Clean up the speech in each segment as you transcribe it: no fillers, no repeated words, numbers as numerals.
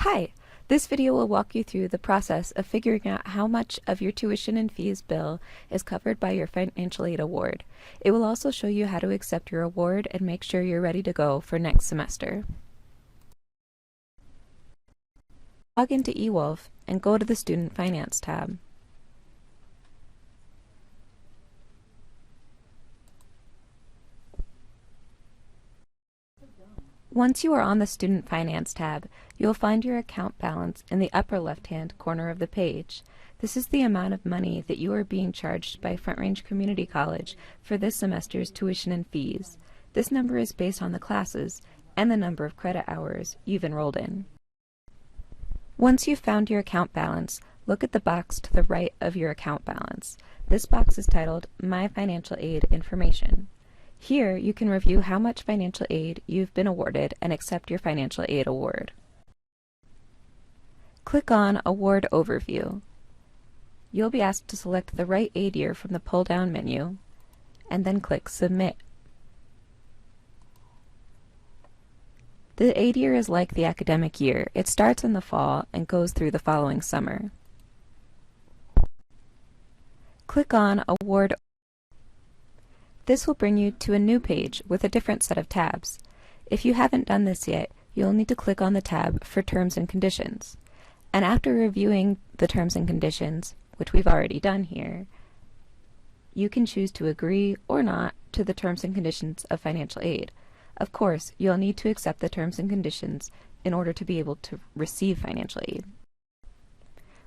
Hi! This video will walk you through the process of figuring out how much of your tuition and fees bill is covered by your financial aid award. It will also show you how to accept your award and make sure you're ready to go for next semester. Log into eWolf and go to the Student Finance tab. Once you are on the Student Finance tab, you will find your account balance in the upper left-hand corner of the page. This is the amount of money that you are being charged by Front Range Community College for this semester's tuition and fees. This number is based on the classes and the number of credit hours you've enrolled in. Once you've found your account balance, look at the box to the right of your account balance. This box is titled My Financial Aid Information. Here, you can review how much financial aid you've been awarded and accept your financial aid award. Click on Award Overview. You'll be asked to select the right aid year from the pull-down menu, and then click Submit. The aid year is like the academic year. It starts in the fall and goes through the following summer. Click on Award. This will bring you to a new page with a different set of tabs. If you haven't done this yet, you'll need to click on the tab for Terms and Conditions. And after reviewing the Terms and Conditions, which we've already done here, you can choose to agree or not to the Terms and Conditions of financial aid. Of course, you'll need to accept the Terms and Conditions in order to be able to receive financial aid.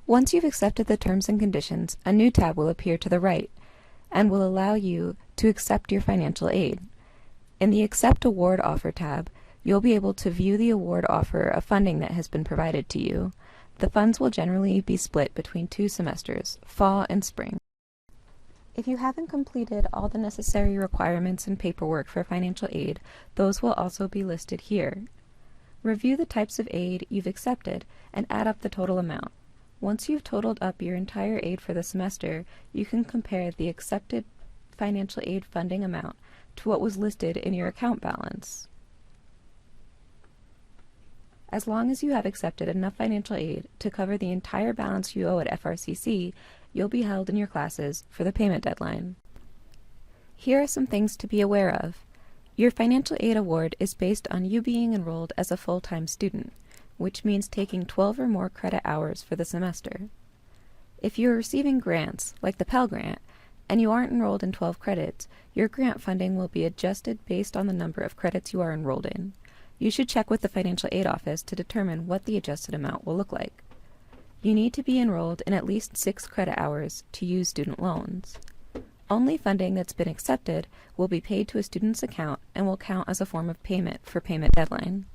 Once you've accepted the Terms and Conditions, a new tab will appear to the right and will allow you to accept your financial aid. In the Accept Award Offer tab, you'll be able to view the award offer of funding that has been provided to you. The funds will generally be split between 2 semesters, fall and spring. If you haven't completed all the necessary requirements and paperwork for financial aid, those will also be listed here. Review the types of aid you've accepted and add up the total amount. Once you've totaled up your entire aid for the semester, you can compare the accepted financial aid funding amount to what was listed in your account balance. As long as you have accepted enough financial aid to cover the entire balance you owe at FRCC, you'll be held in your classes for the payment deadline. Here are some things to be aware of. Your financial aid award is based on you being enrolled as a full-time student, which means taking 12 or more credit hours for the semester. If you're receiving grants, like the Pell Grant, and you aren't enrolled in 12 credits, your grant funding will be adjusted based on the number of credits you are enrolled in. You should check with the Financial Aid Office to determine what the adjusted amount will look like. You need to be enrolled in at least 6 credit hours to use student loans. Only funding that's been accepted will be paid to a student's account and will count as a form of payment for payment deadline.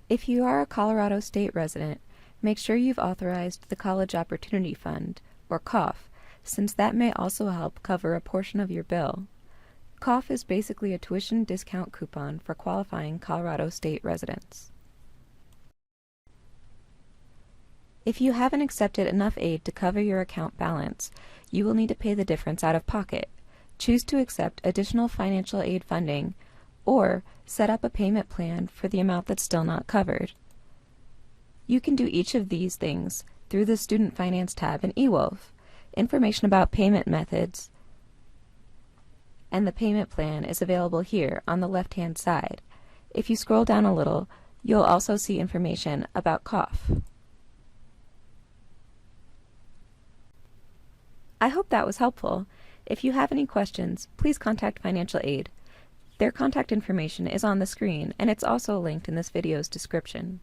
If you are a Colorado State resident, make sure you've authorized the College Opportunity Fund, or COF, since that may also help cover a portion of your bill. COF is basically a tuition discount coupon for qualifying Colorado State residents. If you haven't accepted enough aid to cover your account balance, you will need to pay the difference out of pocket. Choose to accept additional financial aid funding, or set up a payment plan for the amount that's still not covered. You can do each of these things through the Student Finance tab in eWolf. Information about payment methods and the payment plan is available here on the left-hand side. If you scroll down a little, you'll also see information about COF. I hope that was helpful. If you have any questions, please contact Financial Aid. Their contact information is on the screen, and it's also linked in this video's description.